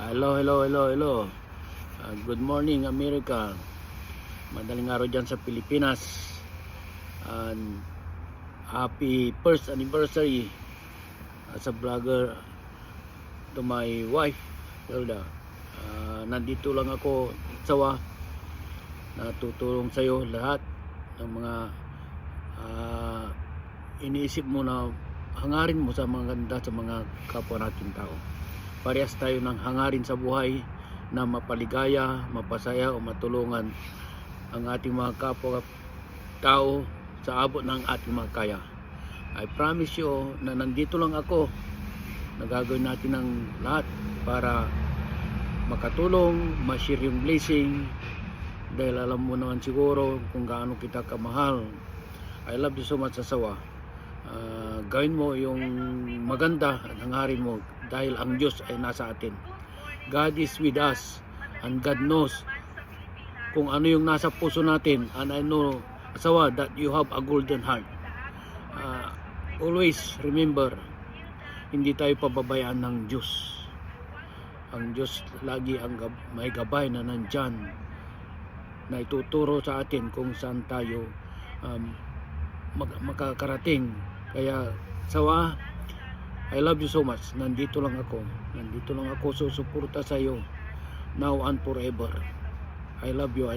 Hello. Good morning, America. Madaling araw dyan sa Pilipinas. And happy first anniversary as a vlogger to my wife, Hilda. Nandito lang ako sawa. Natutulong sa'yo lahat ng mga iniisip mo na hangarin mo sa mga ganda sa mga kapwa natin tao. Parehas tayo ng hangarin sa buhay na mapaligaya, mapasaya o matulungan ang ating mga kapwa tao sa abot ng ating mga kaya. I promise you na nandito lang ako, nagagawin natin ang lahat para makatulong, ma-share yung blessing, dahil alam mo naman siguro kung gaano kita kamahal. I love you so much, asawa. Gawin mo yung maganda at hangarin mo dahil ang Diyos ay nasa atin. God is with us and God knows kung ano yung nasa puso natin, and I know, asawa, that you have a golden heart. Always remember, hindi tayo pababayaan ng Diyos. Ang Diyos lagi ang may gabay na nandyan na ituturo sa atin kung saan tayo makakarating. Kaya sawa, I love you so much. Nandito lang ako susuporta sa iyo now and forever. I love you.